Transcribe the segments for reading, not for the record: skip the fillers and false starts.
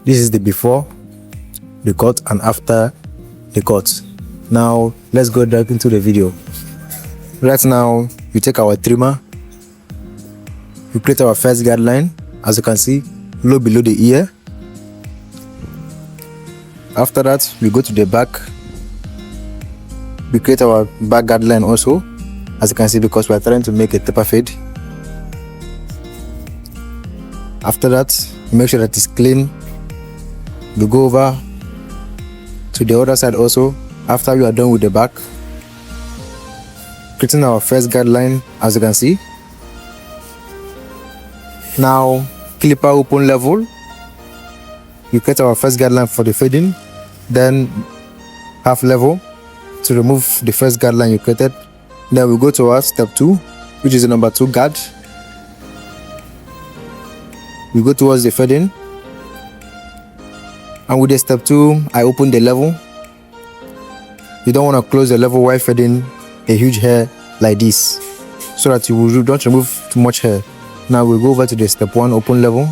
This is the before the cut and after the cut. Now let's go back into the video. Right now, you take our trimmer, you create our first guideline, as you can see, low below the ear. After that, we go to the back, we create our back guideline also, as you can see, because we are trying to make a taper fade. After that, make sure that it's clean. We go over to the other side also. After we are done with the back, creating our first guideline, as you can see. Now, clipper open level, we create our first guideline for the fading, then half level to remove the first guideline you created. Then we go to our step 2, which is the number 2 guard. We go towards the fading, and with the step 2, I open the level. You don't want to close the level while fading a huge hair like this, so that you don't remove too much hair. Now we go over to the step 1 open level.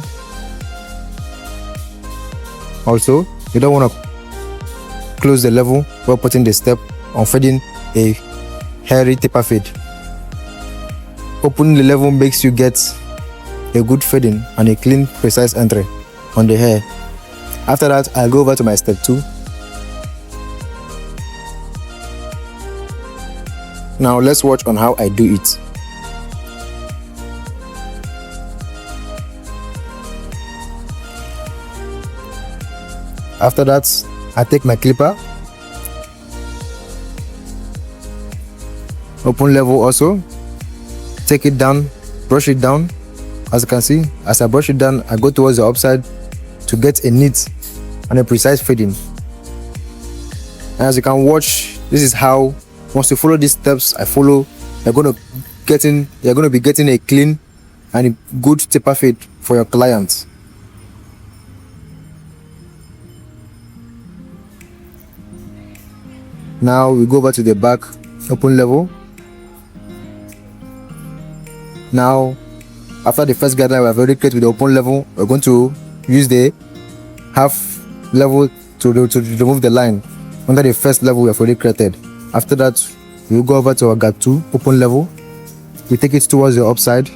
Also, you don't want to close the level while putting the step on fading a hairy taper fade. Opening the level makes you get a good fading and a clean, precise entry on the hair. After that, I'll go over to my step 2. Now let's watch on how I do it. After that, I take my clipper, open level also, take it down, brush it down. As you can see, as I brush it down, I go towards the upside to get a neat and a precise fading. And as you can watch, this is how, once you follow these steps I follow, you're going to be getting a clean and a good taper fade for your client. Now we go over to the back open level. Now, after the first guideline we have already created with the open level, we're going to use the half level to remove the line under the first level we have already created. After that, we'll go over to our guard 2 open level. We take it towards the upside.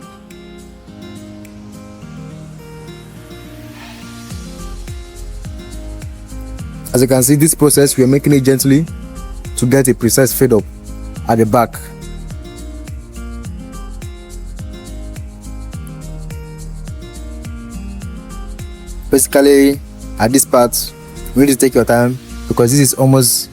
As you can see, this process we are making it gently to get a precise fade up at the back. Basically, at this part, you need to take your time, because this is almost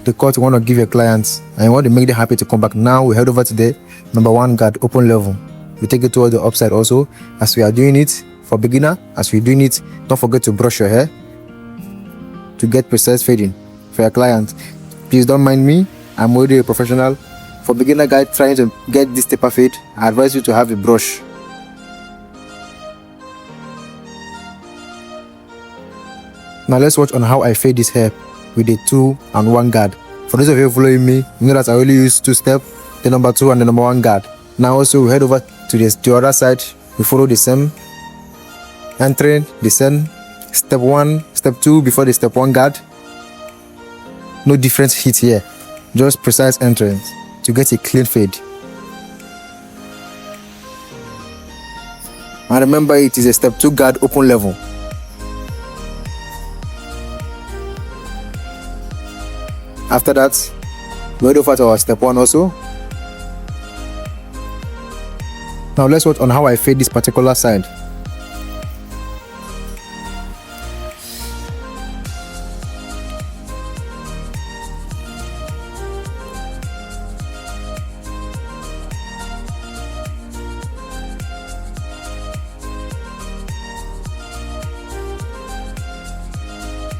the cut you want to give your clients and you want to make them happy to come back. Now we head over to the number 1 guard open level. We take it towards the upside also. As we are doing it for beginner, as we're doing it, don't forget to brush your hair to get precise fading for your client. Please don't mind me, I'm already a professional. For beginner guy trying to get this taper fade, I advise you to have a brush. Now let's watch on how I fade this hair with the 2 and 1 guard. For those of you following me, you know that I only use 2 steps, the number 2 and the number 1 guard. Now also we head over to the other side. We follow the same entry, the same step 1, step 2 before the step 1 guard. No different hit here, just precise entrance to get a clean fade. And remember, it is a step 2 guard open level. After that, we head over to our step 1 also. Now let's watch on how I fade this particular side.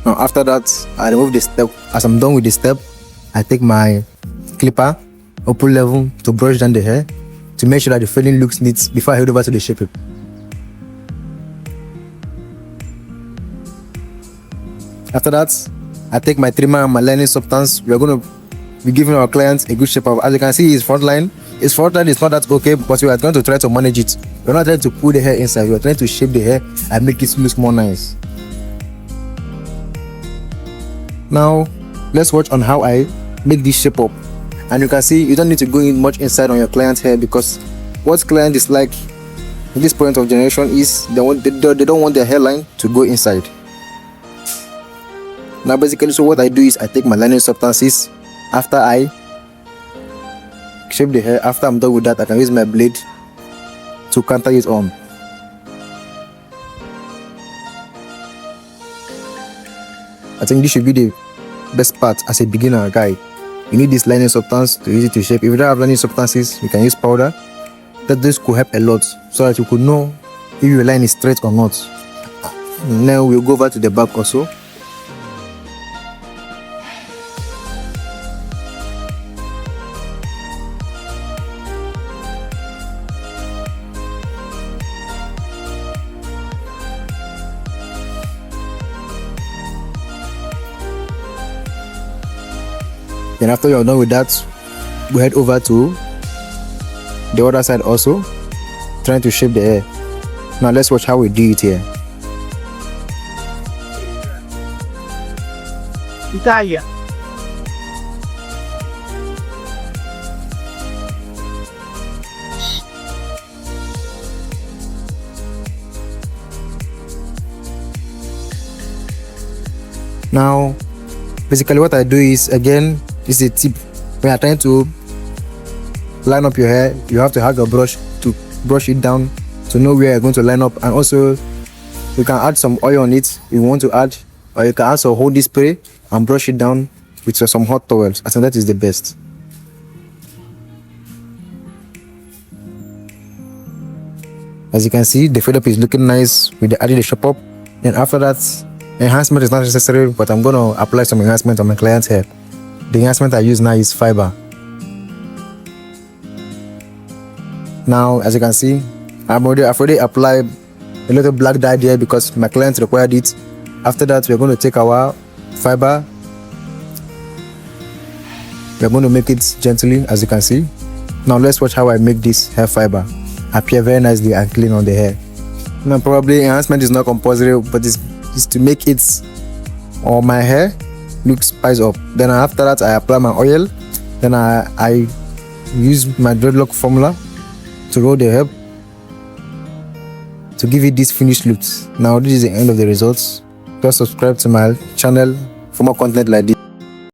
Now after that, I remove the step. As I'm done with the step, I take my clipper, open level, to brush down the hair to make sure that the fading looks neat before I head over to the shaping. After that, I take my trimmer and my lining substance. We are going to be giving our clients a good shape of. As you can see, his front line is not that okay, but we are going to try to manage it. We're not trying to pull the hair inside, we are trying to shape the hair and make it look more nice. Now let's watch on how I make this shape up. And you can see you don't need to go in much inside on your client's hair, because what client is like at this point of generation is they don't want their hairline to go inside. Now basically, so what I do is I take my lining substances after I shape the hair. After I'm done with that, I can use my blade to counter it on. I think this should be the best part as a beginner guy. You need this lining substance to use it to shape. If you don't have lining substances, you can use powder. This could help a lot, so that you could know if your line is straight or not. Now we'll go over to the back also. Then after you're done with that, we head over to the other side also, trying to shape the hair. Now let's watch how we do it here. Italia. Now basically what I do is, again, this is a tip. When you're trying to line up your hair, you have to have your brush to brush it down to know where you're going to line up. And also you can add some oil on it if you want to add, or you can also hold this spray and brush it down with some hot towels. I think that is the best. As you can see, the fade up is looking nice with the added the shape up. And after that, enhancement is not necessary, but I'm going to apply some enhancement on my client's hair. The enhancement I use now is fiber. Now, as you can see, I've already applied a little black dye there because my client required it. After that, we're going to take our fiber. We're going to make it gently, as you can see. Now let's watch how I make this hair fiber appear very nicely and clean on the hair. Now probably enhancement is not compulsory, but it's to make it on my hair look spice up. Then after that, I apply my oil. Then I use my dreadlock formula to roll the hair to give it this finished look. Now this is the end of the results. Just subscribe to my channel for more content like this.